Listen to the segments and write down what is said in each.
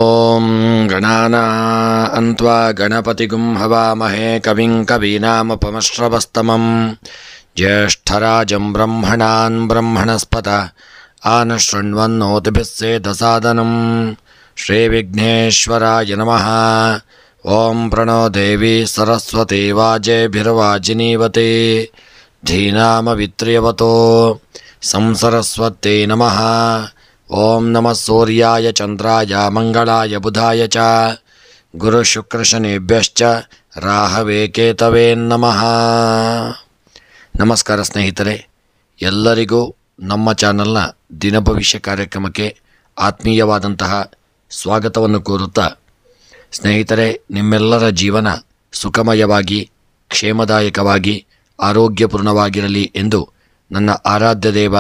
ಓಂ ಗಣಾನಾನ್ವಾ ಗಣಪತಿಗುಂ ಹವಾಮಹೇ ಕವಿಂ ಕವೀನಾಮುಪಮಶ್ರವಸ್ತಮಂ ಜ್ಯೇಷ್ಠರಾಜಂ ಬ್ರಹ್ಮಣಾನ್ ಬ್ರಹ್ಮಣಸ್ಪತ ಆನಶೃಣ್ವನ್ನೋತಿಭಿಸ್ಸೇದಸಾದನಂ ಶ್ರೀವಿಘ್ನೇಶ್ವರಾಯ ನಮಃ. ಓಂ ಪ್ರಣೋ ದೇವಿ ಸರಸ್ವತಿ ವಾಜೇಭಿರ್ವಾಜಿನೀವತಿ ಧೀನಾಮವಿತ್ರ್ಯವತೋ ಸಂಸರಸ್ವತ್ಯೈ ನಮಃ. ಓಂ ನಮಃ ಸೂರ್ಯಾಯ ಚಂದ್ರಾಯ ಮಂಗಳಾಯ ಬುಧಾಯ ಚ ಗುರುಶುಕ್ರಶನಿಭ್ಯಶ್ಚ ರಾಹವೇ ಕೇತವೇ ನಮಃ. ನಮಸ್ಕಾರ ಸ್ನೇಹಿತರೆ, ಎಲ್ಲರಿಗೂ ನಮ್ಮ ಚಾನಲ್ನ ದಿನಭವಿಷ್ಯ ಕಾರ್ಯಕ್ರಮಕ್ಕೆ ಆತ್ಮೀಯವಾದಂತಹ ಸ್ವಾಗತವನ್ನು ಕೋರುತ್ತಾ, ಸ್ನೇಹಿತರೆ, ನಿಮ್ಮೆಲ್ಲರ ಜೀವನ ಸುಖಮಯವಾಗಿ ಕ್ಷೇಮದಾಯಕವಾಗಿ ಆರೋಗ್ಯಪೂರ್ಣವಾಗಿರಲಿ ಎಂದು ನನ್ನ ಆರಾಧ್ಯ ದೇವ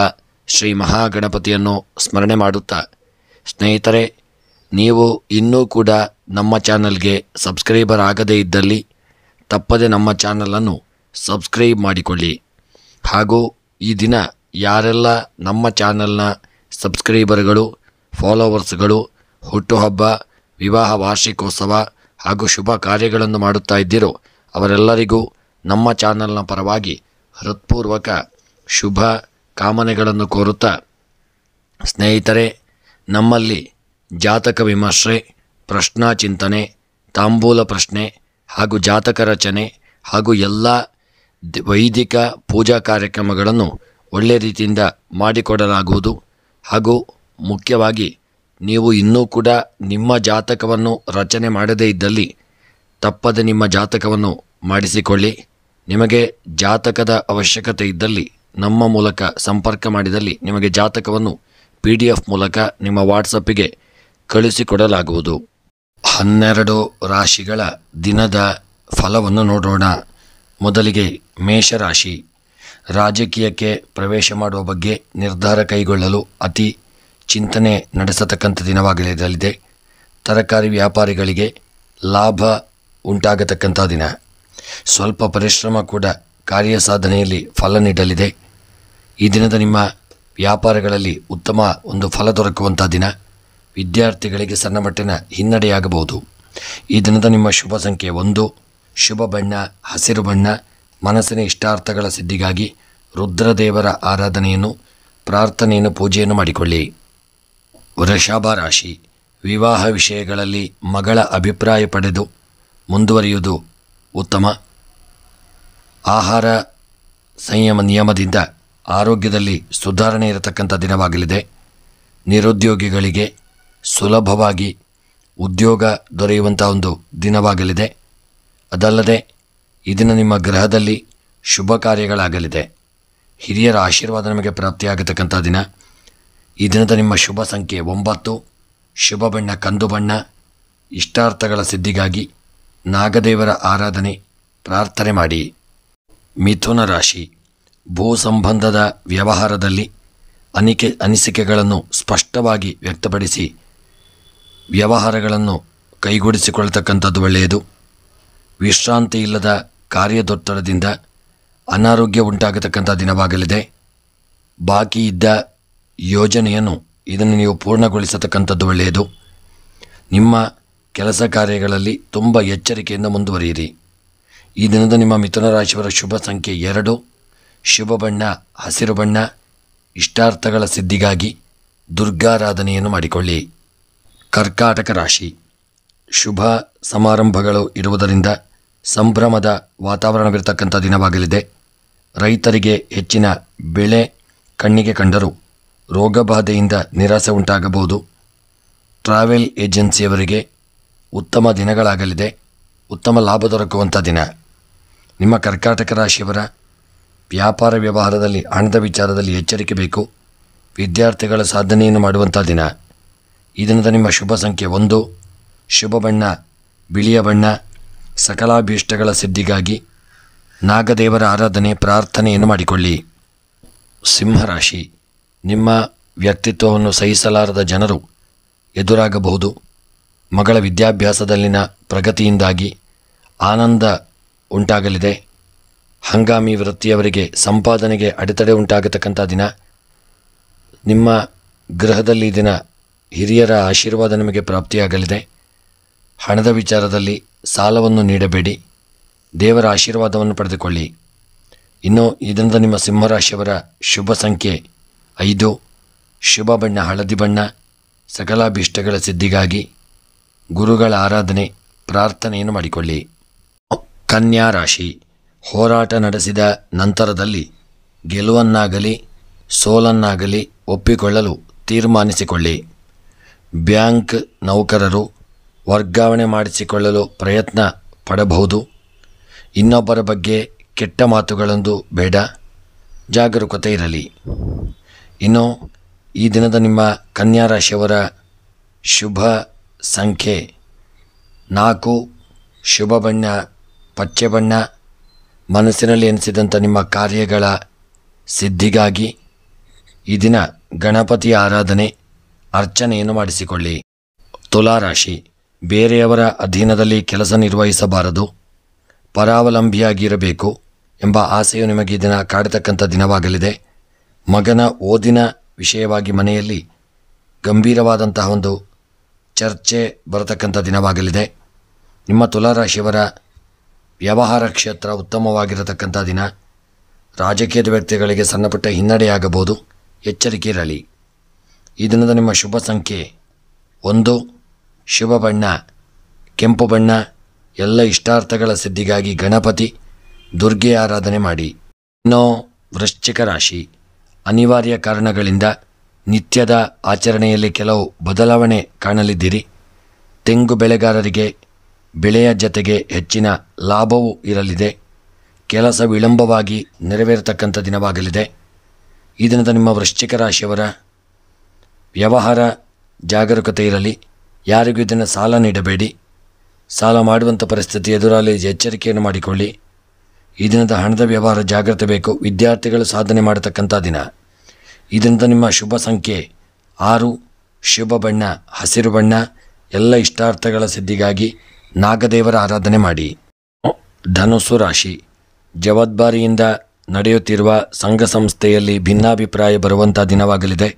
ಶ್ರೀ ಮಹಾಗಣಪತಿಯನ್ನು ಸ್ಮರಣೆ ಮಾಡುತ್ತಾ, ಸ್ನೇಹಿತರೆ, ನೀವು ಇನ್ನೂ ಕೂಡ ನಮ್ಮ ಚಾನಲ್ಗೆ ಸಬ್ಸ್ಕ್ರೈಬರ್ ಆಗದೇ ಇದ್ದಲ್ಲಿ ತಪ್ಪದೆ ನಮ್ಮ ಚಾನಲನ್ನು ಸಬ್ಸ್ಕ್ರೈಬ್ ಮಾಡಿಕೊಳ್ಳಿ. ಹಾಗೂ ಈ ದಿನ ಯಾರೆಲ್ಲ ನಮ್ಮ ಚಾನಲ್ನ ಸಬ್ಸ್ಕ್ರೈಬರ್ಗಳು, ಫಾಲೋವರ್ಸ್ಗಳು ಹುಟ್ಟುಹಬ್ಬ, ವಿವಾಹ ವಾರ್ಷಿಕೋತ್ಸವ ಹಾಗೂ ಶುಭ ಕಾರ್ಯಗಳನ್ನು ಮಾಡುತ್ತಾ ಇದ್ದೀರೋ ಅವರೆಲ್ಲರಿಗೂ ನಮ್ಮ ಚಾನಲ್ನ ಪರವಾಗಿ ಹೃತ್ಪೂರ್ವಕ ಶುಭ ಕಾಮನೆಗಳನ್ನು ಕೋರುತ್ತಾ, ಸ್ನೇಹಿತರೆ, ನಮ್ಮಲ್ಲಿ ಜಾತಕ ವಿಮರ್ಶೆ, ಪ್ರಶ್ನಾ ಚಿಂತನೆ, ತಾಂಬೂಲ ಪ್ರಶ್ನೆ ಹಾಗೂ ಜಾತಕ ರಚನೆ ಹಾಗೂ ಎಲ್ಲ ವೈದಿಕ ಪೂಜಾ ಕಾರ್ಯಕ್ರಮಗಳನ್ನು ಒಳ್ಳೆಯ ರೀತಿಯಿಂದ ಮಾಡಿಕೊಡಲಾಗುವುದು. ಹಾಗೂ ಮುಖ್ಯವಾಗಿ ನೀವು ಇನ್ನೂ ಕೂಡ ನಿಮ್ಮ ಜಾತಕವನ್ನು ರಚನೆ ಮಾಡದೇ ಇದ್ದಲ್ಲಿ ತಪ್ಪದೆ ನಿಮ್ಮ ಜಾತಕವನ್ನು ಮಾಡಿಸಿಕೊಳ್ಳಿ. ನಿಮಗೆ ಜಾತಕದ ಅವಶ್ಯಕತೆ ಇದ್ದಲ್ಲಿ ನಮ್ಮ ಮೂಲಕ ಸಂಪರ್ಕ ಮಾಡಿದಲ್ಲಿ ನಿಮಗೆ ಜಾತಕವನ್ನು PDF ಮೂಲಕ ನಿಮ್ಮ ವಾಟ್ಸಪ್ಪಿಗೆ ಕಳಿಸಿಕೊಡಲಾಗುವುದು. 12 ರಾಶಿಗಳ ದಿನದ ಫಲವನ್ನು ನೋಡೋಣ. ಮೊದಲಿಗೆ ಮೇಷರಾಶಿ. ರಾಜಕೀಯಕ್ಕೆ ಪ್ರವೇಶ ಮಾಡುವ ಬಗ್ಗೆ ನಿರ್ಧಾರ ಕೈಗೊಳ್ಳಲು ಅತಿ ಚಿಂತನೆ ನಡೆಸತಕ್ಕಂಥ ದಿನವಾಗಲಿದೆ. ತರಕಾರಿ ವ್ಯಾಪಾರಿಗಳಿಗೆ ಲಾಭ ಉಂಟಾಗತಕ್ಕಂಥ ದಿನ. ಸ್ವಲ್ಪ ಪರಿಶ್ರಮ ಕೂಡ ಕಾರ್ಯಸಾಧನೆಯಲ್ಲಿ ಫಲ ನೀಡಲಿದೆ. ಈ ದಿನದ ನಿಮ್ಮ ವ್ಯಾಪಾರಗಳಲ್ಲಿ ಉತ್ತಮ ಒಂದು ಫಲ ದೊರಕುವಂಥ ದಿನ. ವಿದ್ಯಾರ್ಥಿಗಳಿಗೆ ಸಣ್ಣ ಮಟ್ಟಿನ ಹಿನ್ನಡೆಯಾಗಬಹುದು. ಈ ದಿನದ ನಿಮ್ಮ ಶುಭ ಸಂಖ್ಯೆ 1, ಶುಭ ಬಣ್ಣ ಹಸಿರು ಬಣ್ಣ. ಮನಸ್ಸಿನ ಇಷ್ಟಾರ್ಥಗಳ ಸಿದ್ಧಿಗಾಗಿ ರುದ್ರದೇವರ ಆರಾಧನೆಯನ್ನು, ಪ್ರಾರ್ಥನೆಯನ್ನು, ಪೂಜೆಯನ್ನು ಮಾಡಿಕೊಳ್ಳಿ. ವೃಷಭ ರಾಶಿ. ವಿವಾಹ ವಿಷಯಗಳಲ್ಲಿ ಮಗಳ ಅಭಿಪ್ರಾಯ ಪಡೆದು ಮುಂದುವರಿಯುವುದು ಉತ್ತಮ. ಆಹಾರ ಸಂಯಮ ನಿಯಮದಿಂದ ಆರೋಗ್ಯದಲ್ಲಿ ಸುಧಾರಣೆ ಇರತಕ್ಕಂಥ ದಿನವಾಗಲಿದೆ. ನಿರುದ್ಯೋಗಿಗಳಿಗೆ ಸುಲಭವಾಗಿ ಉದ್ಯೋಗ ದೊರೆಯುವಂಥ ಒಂದು ದಿನವಾಗಲಿದೆ. ಅದಲ್ಲದೆ ಈ ದಿನ ನಿಮ್ಮ ಗೃಹದಲ್ಲಿ ಶುಭ ಕಾರ್ಯಗಳಾಗಲಿದೆ. ಹಿರಿಯರ ಆಶೀರ್ವಾದ ನಿಮಗೆ ಪ್ರಾಪ್ತಿಯಾಗತಕ್ಕಂಥ ದಿನ. ಈ ದಿನದ ನಿಮ್ಮ ಶುಭ ಸಂಖ್ಯೆ 9, ಶುಭ ಬಣ್ಣ ಕಂದು ಬಣ್ಣ. ಇಷ್ಟಾರ್ಥಗಳ ಸಿದ್ಧಿಗಾಗಿ ನಾಗದೇವರ ಆರಾಧನೆ, ಪ್ರಾರ್ಥನೆ ಮಾಡಿ. ಮಿಥುನ ರಾಶಿ. ಭೂ ಸಂಬಂಧದ ವ್ಯವಹಾರದಲ್ಲಿ ಅನಿಸಿಕೆಗಳನ್ನು ಸ್ಪಷ್ಟವಾಗಿ ವ್ಯಕ್ತಪಡಿಸಿ ವ್ಯವಹಾರಗಳನ್ನು ಕೈಗೂಡಿಸಿಕೊಳ್ಳತಕ್ಕಂಥದ್ದು ಒಳ್ಳೆಯದು. ವಿಶ್ರಾಂತಿ ಇಲ್ಲದ ಕಾರ್ಯದೊತ್ತಡದಿಂದ ಅನಾರೋಗ್ಯ ಉಂಟಾಗತಕ್ಕಂಥ ದಿನವಾಗಲಿದೆ. ಬಾಕಿ ಇದ್ದ ಯೋಜನೆಯನ್ನು ಇದನ್ನು ನೀವು ಪೂರ್ಣಗೊಳಿಸತಕ್ಕಂಥದ್ದು ಒಳ್ಳೆಯದು. ನಿಮ್ಮ ಕೆಲಸ ಕಾರ್ಯಗಳಲ್ಲಿ ತುಂಬ ಎಚ್ಚರಿಕೆಯಿಂದ ಮುಂದುವರಿಯಿರಿ. ಈ ದಿನದ ನಿಮ್ಮ ಮಿಥುನ ರಾಶಿಯವರ ಶುಭ ಸಂಖ್ಯೆ 2, ಶುಭ ಬಣ್ಣ ಹಸಿರು ಬಣ್ಣ. ಇಷ್ಟಾರ್ಥಗಳ ಸಿದ್ಧಿಗಾಗಿ ದುರ್ಗಾರಾಧನೆಯನ್ನು ಮಾಡಿಕೊಳ್ಳಿ. ಕರ್ಕಾಟಕ ರಾಶಿ. ಶುಭ ಸಮಾರಂಭಗಳು ಇರುವುದರಿಂದ ಸಂಭ್ರಮದ ವಾತಾವರಣವಿರತಕ್ಕಂಥ ದಿನವಾಗಲಿದೆ. ರೈತರಿಗೆ ಹೆಚ್ಚಿನ ಬೆಳೆ ಕಣ್ಣಿಗೆ ಕಂಡರೂ ರೋಗಬಾಧೆಯಿಂದ ನಿರಾಸೆ ಉಂಟಾಗಬಹುದು. ಟ್ರಾವೆಲ್ ಏಜೆನ್ಸಿಯವರಿಗೆ ಉತ್ತಮ ದಿನಗಳಾಗಲಿದೆ. ಉತ್ತಮ ಲಾಭ ದೊರಕುವಂಥ ದಿನ. ನಿಮ್ಮ ಕರ್ಕಾಟಕ ರಾಶಿಯವರ ವ್ಯಾಪಾರ ವ್ಯವಹಾರದಲ್ಲಿ ಹಣದ ವಿಚಾರದಲ್ಲಿ ಎಚ್ಚರಿಕೆ ಬೇಕು. ವಿದ್ಯಾರ್ಥಿಗಳ ಸಾಧನೆಯನ್ನು ಮಾಡುವಂಥ ದಿನ. ಈ ದಿನದ ನಿಮ್ಮ ಶುಭ ಸಂಖ್ಯೆ 1, ಶುಭ ಬಣ್ಣ ಬಿಳಿಯ ಬಣ್ಣ. ಸಕಲಾಭೀಷ್ಟಗಳ ಸಿದ್ಧಿಗಾಗಿ ನಾಗದೇವರ ಆರಾಧನೆ, ಪ್ರಾರ್ಥನೆಯನ್ನು ಮಾಡಿಕೊಳ್ಳಿ. ಸಿಂಹರಾಶಿ. ನಿಮ್ಮ ವ್ಯಕ್ತಿತ್ವವನ್ನು ಸಹಿಸಲಾರದ ಜನರು ಎದುರಾಗಬಹುದು. ಮಗಳ ವಿದ್ಯಾಭ್ಯಾಸದಲ್ಲಿನ ಪ್ರಗತಿಯಿಂದಾಗಿ ಆನಂದ ಉಂಟಾಗಲಿದೆ. ಹಂಗಾಮಿ ವೃತ್ತಿಯವರಿಗೆ ಸಂಪಾದನೆಗೆ ಅಡೆತಡೆ ಉಂಟಾಗತಕ್ಕಂಥ ದಿನ. ನಿಮ್ಮ ಗೃಹದಲ್ಲಿ ದಿನ ಹಿರಿಯರ ಆಶೀರ್ವಾದ ನಿಮಗೆ ಪ್ರಾಪ್ತಿಯಾಗಲಿದೆ. ಹಣದ ವಿಚಾರದಲ್ಲಿ ಸಾಲವನ್ನು ನೀಡಬೇಡಿ, ದೇವರ ಆಶೀರ್ವಾದವನ್ನು ಪಡೆದುಕೊಳ್ಳಿ. ಇನ್ನು ಈ ದಿನದ ನಿಮ್ಮ ಸಿಂಹರಾಶಿಯವರ ಶುಭ ಸಂಖ್ಯೆ 5, ಶುಭ ಬಣ್ಣ ಹಳದಿ ಬಣ್ಣ. ಸಕಲಾಭೀಷ್ಟಗಳ ಸಿದ್ಧಿಗಾಗಿ ಗುರುಗಳ ಆರಾಧನೆ ಪ್ರಾರ್ಥನೆಯನ್ನು ಮಾಡಿಕೊಳ್ಳಿ. ಕನ್ಯಾ ರಾಶಿ, ಹೋರಾಟ ನಡೆಸಿದ ನಂತರದಲ್ಲಿ ಗೆಲುವನ್ನಾಗಲಿ ಸೋಲನ್ನಾಗಲಿ ಒಪ್ಪಿಕೊಳ್ಳಲು ತೀರ್ಮಾನಿಸಿಕೊಳ್ಳಿ. ಬ್ಯಾಂಕ್ ನೌಕರರು ವರ್ಗಾವಣೆ ಮಾಡಿಸಿಕೊಳ್ಳಲು ಪ್ರಯತ್ನ ಪಡಬಹುದು. ಇನ್ನೊಬ್ಬರ ಬಗ್ಗೆ ಕೆಟ್ಟ ಮಾತುಗಳೊಂದು ಬೇಡ, ಜಾಗರೂಕತೆ ಇರಲಿ. ಇನ್ನು ಈ ದಿನದ ನಿಮ್ಮ ಕನ್ಯಾ ರಾಶಿಯವರ ಶುಭ ಸಂಖ್ಯೆ 4, ಶುಭ ಬಣ್ಣ ಪಚ್ಚೆ ಬಣ್ಣ. ಮನಸ್ಸಿನಲ್ಲಿ ಎನಿಸಿದಂಥ ನಿಮ್ಮ ಕಾರ್ಯಗಳ ಸಿದ್ಧಿಗಾಗಿ ಈ ದಿನ ಗಣಪತಿಯ ಆರಾಧನೆ ಅರ್ಚನೆಯನ್ನು ಮಾಡಿಸಿಕೊಳ್ಳಿ. ತುಲಾರಾಶಿ, ಬೇರೆಯವರ ಅಧೀನದಲ್ಲಿ ಕೆಲಸ ನಿರ್ವಹಿಸಬಾರದು, ಪರಾವಲಂಬಿಯಾಗಿರಬೇಕು ಎಂಬ ಆಸೆಯು ನಿಮಗೆ ಈ ದಿನ ಕಾಡತಕ್ಕಂಥ ದಿನವಾಗಲಿದೆ. ಮಗನ ಓದಿನ ವಿಷಯವಾಗಿ ಮನೆಯಲ್ಲಿ ಗಂಭೀರವಾದಂತಹ ಒಂದು ಚರ್ಚೆ ಬರತಕ್ಕಂಥ ದಿನವಾಗಲಿದೆ. ನಿಮ್ಮ ತುಲಾರಾಶಿಯವರ ವ್ಯವಹಾರ ಕ್ಷೇತ್ರ ಉತ್ತಮವಾಗಿರತಕ್ಕಂಥ ದಿನ. ರಾಜಕೀಯದ ವ್ಯಕ್ತಿಗಳಿಗೆ ಸಣ್ಣಪುಟ್ಟ ಹಿನ್ನಡೆಯಾಗಬಹುದು, ಎಚ್ಚರಿಕೆ ಇರಲಿ. ಈ ದಿನದ ನಿಮ್ಮ ಶುಭ ಸಂಖ್ಯೆ 1, ಶುಭ ಬಣ್ಣ ಕೆಂಪು ಬಣ್ಣ. ಎಲ್ಲ ಇಷ್ಟಾರ್ಥಗಳ ಸಿದ್ಧಿಗಾಗಿ ಗಣಪತಿ ದುರ್ಗೆ ಆರಾಧನೆ ಮಾಡಿ. ಇನ್ನು ವೃಶ್ಚಿಕ ರಾಶಿ, ಅನಿವಾರ್ಯ ಕಾರಣಗಳಿಂದ ನಿತ್ಯದ ಆಚರಣೆಯಲ್ಲಿ ಕೆಲವು ಬದಲಾವಣೆ ಕಾಣಲಿದ್ದೀರಿ. ತೆಂಗು ಬೆಳೆಗಾರರಿಗೆ ಬೆಳೆಯ ಜತೆಗೆ ಹೆಚ್ಚಿನ ಲಾಭವೂ ಇರಲಿದೆ. ಕೆಲಸ ವಿಳಂಬವಾಗಿ ನೆರವೇರತಕ್ಕಂಥ ದಿನವಾಗಲಿದೆ. ಈ ದಿನದ ನಿಮ್ಮ ವೃಶ್ಚಿಕ ರಾಶಿಯವರ ವ್ಯವಹಾರ ಜಾಗರೂಕತೆ ಇರಲಿ. ಯಾರಿಗೂ ಇದನ್ನು ಸಾಲ ನೀಡಬೇಡಿ. ಸಾಲ ಮಾಡುವಂಥ ಪರಿಸ್ಥಿತಿ ಎದುರಾಗಲಿ ಎಚ್ಚರಿಕೆಯನ್ನು ಮಾಡಿಕೊಳ್ಳಿ. ಈ ದಿನದ ಹಣದ ವ್ಯವಹಾರ ಜಾಗ್ರತೆ ಬೇಕು. ವಿದ್ಯಾರ್ಥಿಗಳು ಸಾಧನೆ ಮಾಡತಕ್ಕಂಥ ದಿನ. ಈ ದಿನದ ನಿಮ್ಮ ಶುಭ ಸಂಖ್ಯೆ 6, ಶುಭ ಬಣ್ಣ ಹಸಿರು ಬಣ್ಣ. ಎಲ್ಲ ಇಷ್ಟಾರ್ಥಗಳ ಸಿದ್ಧಿಗಾಗಿ ನಾಗದೇವರ ಆರಾಧನೆ ಮಾಡಿ. ಧನುಸ್ಸು ರಾಶಿ, ಜವಾಬ್ದಾರಿಯಿಂದ ನಡೆಯುತ್ತಿರುವ ಸಂಘ ಸಂಸ್ಥೆಯಲ್ಲಿ ಭಿನ್ನಾಭಿಪ್ರಾಯ ಬರುವಂಥ ದಿನವಾಗಲಿದೆ.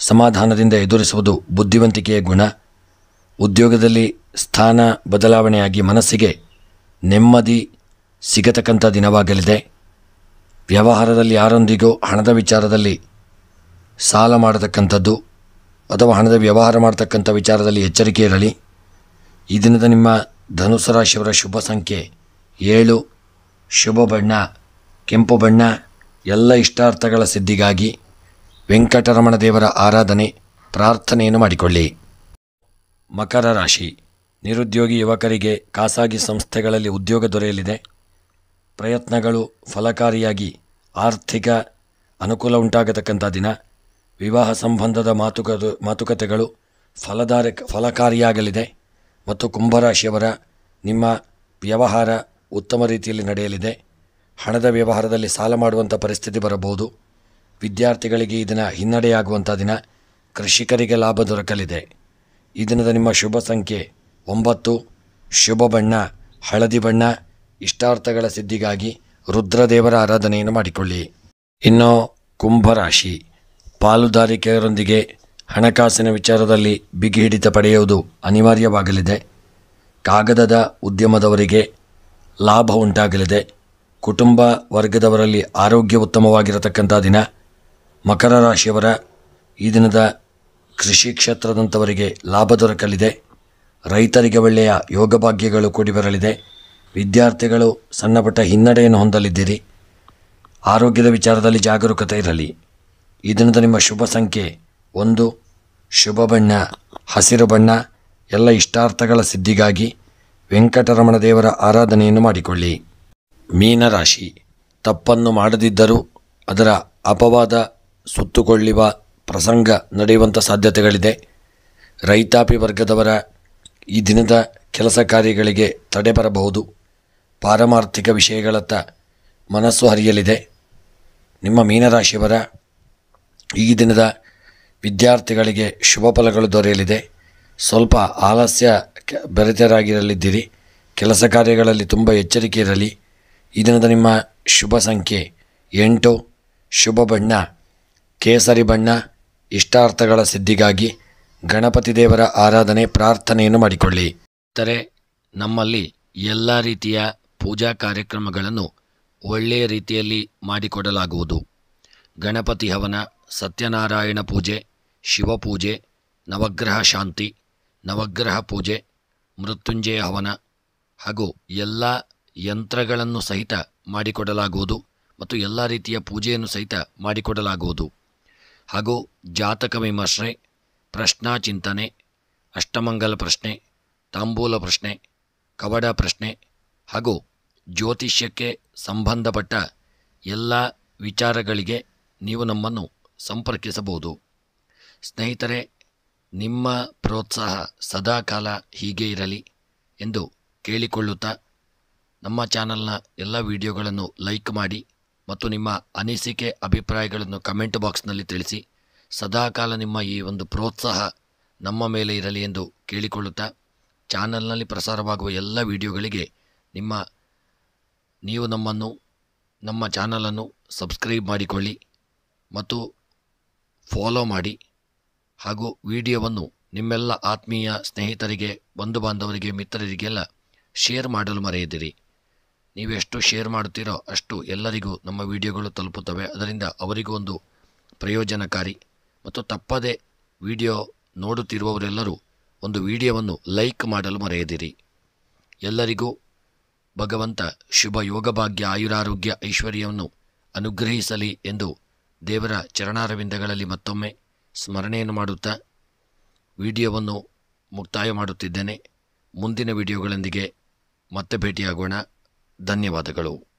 ಸಮಾಧಾನದಿಂದ ಎದುರಿಸುವುದು ಬುದ್ಧಿವಂತಿಕೆಯ ಗುಣ. ಉದ್ಯೋಗದಲ್ಲಿ ಸ್ಥಾನ ಬದಲಾವಣೆಯಾಗಿ ಮನಸ್ಸಿಗೆ ನೆಮ್ಮದಿ ಸಿಗತಕ್ಕಂಥ ದಿನವಾಗಲಿದೆ. ವ್ಯವಹಾರದಲ್ಲಿ ಯಾರೊಂದಿಗೂ ಹಣದ ವಿಚಾರದಲ್ಲಿ ಸಾಲ ಮಾಡತಕ್ಕಂಥದ್ದು ಅಥವಾ ಹಣದ ವ್ಯವಹಾರ ಮಾಡತಕ್ಕಂಥ ವಿಚಾರದಲ್ಲಿ ಎಚ್ಚರಿಕೆ ಇರಲಿ. ಈ ದಿನದ ನಿಮ್ಮ ಧನುಸ್ಸು ರಾಶಿಯವರ ಶುಭ ಸಂಖ್ಯೆ 7, ಶುಭ ಬಣ್ಣ ಕೆಂಪು ಬಣ್ಣ. ಎಲ್ಲ ಇಷ್ಟಾರ್ಥಗಳ ಸಿದ್ಧಿಗಾಗಿ ವೆಂಕಟರಮಣ ದೇವರ ಆರಾಧನೆ ಪ್ರಾರ್ಥನೆಯನ್ನು ಮಾಡಿಕೊಳ್ಳಿ. ಮಕರ ರಾಶಿ, ನಿರುದ್ಯೋಗಿ ಯುವಕರಿಗೆ ಖಾಸಗಿ ಸಂಸ್ಥೆಗಳಲ್ಲಿ ಉದ್ಯೋಗ ದೊರೆಯಲಿದೆ. ಪ್ರಯತ್ನಗಳು ಫಲಕಾರಿಯಾಗಿ ಆರ್ಥಿಕ ಅನುಕೂಲ ಉಂಟಾಗತಕ್ಕಂಥ ದಿನ. ವಿವಾಹ ಸಂಬಂಧದ ಮಾತುಕತೆಗಳು ಫಲಕಾರಿಯಾಗಲಿದೆ. ಮತ್ತು ಕುಂಭರಾಶಿಯವರ ನಿಮ್ಮ ವ್ಯವಹಾರ ಉತ್ತಮ ರೀತಿಯಲ್ಲಿ ನಡೆಯಲಿದೆ. ಹಣದ ವ್ಯವಹಾರದಲ್ಲಿ ಸಾಲ ಮಾಡುವಂಥ ಪರಿಸ್ಥಿತಿ ಬರಬಹುದು. ವಿದ್ಯಾರ್ಥಿಗಳಿಗೆ ಈ ದಿನ ಹಿನ್ನಡೆಯಾಗುವಂಥ ದಿನ. ಕೃಷಿಕರಿಗೆ ಲಾಭ ದೊರಕಲಿದೆ. ಈ ದಿನದ ನಿಮ್ಮ ಶುಭ ಸಂಖ್ಯೆ 9, ಶುಭ ಬಣ್ಣ ಹಳದಿ ಬಣ್ಣ. ಇಷ್ಟಾರ್ಥಗಳ ಸಿದ್ಧಿಗಾಗಿ ರುದ್ರದೇವರ ಆರಾಧನೆಯನ್ನು ಮಾಡಿಕೊಳ್ಳಿ. ಇನ್ನು ಕುಂಭರಾಶಿ, ಪಾಲುದಾರಿಕೆಯರೊಂದಿಗೆ ಹಣಕಾಸಿನ ವಿಚಾರದಲ್ಲಿ ಬಿಗಿ ಹಿಡಿತ ಪಡೆಯುವುದು ಅನಿವಾರ್ಯವಾಗಲಿದೆ. ಕಾಗದದ ಉದ್ಯಮದವರಿಗೆ ಲಾಭ ಉಂಟಾಗಲಿದೆ. ಕುಟುಂಬ ವರ್ಗದವರಲ್ಲಿ ಆರೋಗ್ಯ ಉತ್ತಮವಾಗಿರತಕ್ಕಂಥ ದಿನ. ಮಕರ ರಾಶಿಯವರ ಈ ದಿನದ ಕೃಷಿ ಕ್ಷೇತ್ರದಂಥವರಿಗೆ ಲಾಭ ದೊರಕಲಿದೆ. ರೈತರಿಗೆ ಒಳ್ಳೆಯ ಯೋಗಭಾಗ್ಯಗಳು ಕೂಡಿ ಬರಲಿದೆ. ವಿದ್ಯಾರ್ಥಿಗಳು ಸಣ್ಣಪುಟ್ಟ ಹಿನ್ನಡೆಯನ್ನು ಹೊಂದಲಿದ್ದೀರಿ. ಆರೋಗ್ಯದ ವಿಚಾರದಲ್ಲಿ ಜಾಗರೂಕತೆ ಇರಲಿ. ಈ ದಿನದ ನಿಮ್ಮ ಶುಭ ಸಂಖ್ಯೆ 1, ಶುಭ ಬಣ್ಣ ಹಸಿರು ಬಣ್ಣ. ಎಲ್ಲ ಇಷ್ಟಾರ್ಥಗಳ ಸಿದ್ಧಿಗಾಗಿ ವೆಂಕಟರಮಣ ದೇವರ ಆರಾಧನೆಯನ್ನು ಮಾಡಿಕೊಳ್ಳಿ. ಮೀನರಾಶಿ, ತಪ್ಪನ್ನು ಮಾಡದಿದ್ದರೂ ಅದರ ಅಪವಾದ ಸುತ್ತುಕೊಳ್ಳುವ ಪ್ರಸಂಗ ನಡೆಯುವಂಥ ಸಾಧ್ಯತೆಗಳಿದೆ. ರೈತಾಪಿ ವರ್ಗದವರ ಈ ದಿನದ ಕೆಲಸ ಕಾರ್ಯಗಳಿಗೆ ತಡೆ ಬರಬಹುದು. ಪಾರಮಾರ್ಥಿಕ ವಿಷಯಗಳತ್ತ ಮನಸ್ಸು ಹರಿಯಲಿದೆ. ನಿಮ್ಮ ಮೀನರಾಶಿಯವರ ಈ ದಿನದ ವಿದ್ಯಾರ್ಥಿಗಳಿಗೆ ಶುಭ ಫಲಗಳು ದೊರೆಯಲಿದೆ. ಸ್ವಲ್ಪ ಆಲಸ್ಯ ಬೆರೆತರಾಗಿರಲಿದ್ದೀರಿ. ಕೆಲಸ ಕಾರ್ಯಗಳಲ್ಲಿ ತುಂಬ ಎಚ್ಚರಿಕೆ ಇರಲಿ. ಈ ದಿನದ ನಿಮ್ಮ ಶುಭ ಸಂಖ್ಯೆ 8, ಶುಭ ಬಣ್ಣ ಕೇಸರಿ ಬಣ್ಣ. ಇಷ್ಟಾರ್ಥಗಳ ಸಿದ್ಧಿಗಾಗಿ ಗಣಪತಿ ದೇವರ ಆರಾಧನೆ ಪ್ರಾರ್ಥನೆಯನ್ನು ಮಾಡಿಕೊಳ್ಳಿ. ಇತರೆ ನಮ್ಮಲ್ಲಿ ಎಲ್ಲ ರೀತಿಯ ಪೂಜಾ ಕಾರ್ಯಕ್ರಮಗಳನ್ನು ಒಳ್ಳೆಯ ರೀತಿಯಲ್ಲಿ ಮಾಡಿಕೊಡಲಾಗುವುದು. ಗಣಪತಿ ಹವನ, ಸತ್ಯನಾರಾಯಣ ಪೂಜೆ, ಶಿವಪೂಜೆ, ನವಗ್ರಹ ಶಾಂತಿ, ನವಗ್ರಹ ಪೂಜೆ, ಮೃತ್ಯುಂಜಯ ಹವನ ಹಾಗೂ ಎಲ್ಲ ಯಂತ್ರಗಳನ್ನು ಸಹಿತ ಮಾಡಿಕೊಡಲಾಗುವುದು ಮತ್ತು ಎಲ್ಲ ರೀತಿಯ ಪೂಜೆಯನ್ನು ಸಹಿತ ಮಾಡಿಕೊಡಲಾಗುವುದು. ಹಾಗೂ ಜಾತಕ ವಿಮರ್ಶೆ, ಪ್ರಶ್ನಾ ಚಿಂತನೆ, ಅಷ್ಟಮಂಗಲ ಪ್ರಶ್ನೆ, ತಾಂಬೂಲ ಪ್ರಶ್ನೆ, ಕವಡ ಪ್ರಶ್ನೆ ಹಾಗೂ ಜ್ಯೋತಿಷ್ಯಕ್ಕೆ ಸಂಬಂಧಪಟ್ಟ ಎಲ್ಲ ವಿಚಾರಗಳಿಗೆ ನೀವು ನಮ್ಮನ್ನು ಸಂಪರ್ಕಿಸಬಹುದು. ಸ್ನೇಹಿತರೆ, ನಿಮ್ಮ ಪ್ರೋತ್ಸಾಹ ಸದಾಕಾಲ ಹೀಗೆ ಇರಲಿ ಎಂದು ಕೇಳಿಕೊಳ್ಳುತ್ತಾ ನಮ್ಮ ಚಾನಲ್ನ ಎಲ್ಲ ವಿಡಿಯೋಗಳನ್ನು ಲೈಕ್ ಮಾಡಿ ಮತ್ತು ನಿಮ್ಮ ಅನಿಸಿಕೆ ಅಭಿಪ್ರಾಯಗಳನ್ನು ಕಮೆಂಟ್ ಬಾಕ್ಸ್ನಲ್ಲಿ ತಿಳಿಸಿ. ಸದಾಕಾಲ ನಿಮ್ಮ ಈ ಒಂದು ಪ್ರೋತ್ಸಾಹ ನಮ್ಮ ಮೇಲೆ ಇರಲಿ ಎಂದು ಕೇಳಿಕೊಳ್ಳುತ್ತಾ, ಚಾನಲ್ನಲ್ಲಿ ಪ್ರಸಾರವಾಗುವ ಎಲ್ಲ ವಿಡಿಯೋಗಳಿಗೆ ನೀವು ನಮ್ಮ ಚಾನಲನ್ನು ಸಬ್ಸ್ಕ್ರೈಬ್ ಮಾಡಿಕೊಳ್ಳಿ ಮತ್ತು ಫಾಲೋ ಮಾಡಿ ಹಾಗೂ ವಿಡಿಯೋವನ್ನು ನಿಮ್ಮೆಲ್ಲ ಆತ್ಮೀಯ ಸ್ನೇಹಿತರಿಗೆ, ಬಂಧು ಬಾಂಧವರಿಗೆ, ಮಿತ್ರರಿಗೆಲ್ಲ ಶೇರ್ ಮಾಡಲು ಮರೆಯದಿರಿ. ನೀವೆಷ್ಟು ಶೇರ್ ಮಾಡುತ್ತೀರೋ ಅಷ್ಟು ಎಲ್ಲರಿಗೂ ನಮ್ಮ ವಿಡಿಯೋಗಳು ತಲುಪುತ್ತವೆ. ಅದರಿಂದ ಅವರಿಗೂ ಒಂದು ಪ್ರಯೋಜನಕಾರಿ. ಮತ್ತು ತಪ್ಪದೆ ವಿಡಿಯೋ ನೋಡುತ್ತಿರುವವರೆಲ್ಲರೂ ಒಂದು ವಿಡಿಯೋವನ್ನು ಲೈಕ್ ಮಾಡಲು ಮರೆಯದಿರಿ. ಎಲ್ಲರಿಗೂ ಭಗವಂತ ಶುಭ ಯೋಗಭಾಗ್ಯ, ಆಯುರಾರೋಗ್ಯ, ಐಶ್ವರ್ಯವನ್ನು ಅನುಗ್ರಹಿಸಲಿ ಎಂದು ದೇವರ ಚರಣಾರವಿಂದಗಳಲ್ಲಿ ಮತ್ತೊಮ್ಮೆ ಸ್ಮರಣೆಯನ್ನು ಮಾಡುತ್ತಾ ವಿಡಿಯೋವನ್ನು ಮುಕ್ತಾಯ ಮಾಡುತ್ತಿದ್ದೇನೆ. ಮುಂದಿನ ವಿಡಿಯೋಗಳೊಂದಿಗೆ ಮತ್ತೆ ಭೇಟಿಯಾಗೋಣ. ಧನ್ಯವಾದಗಳು.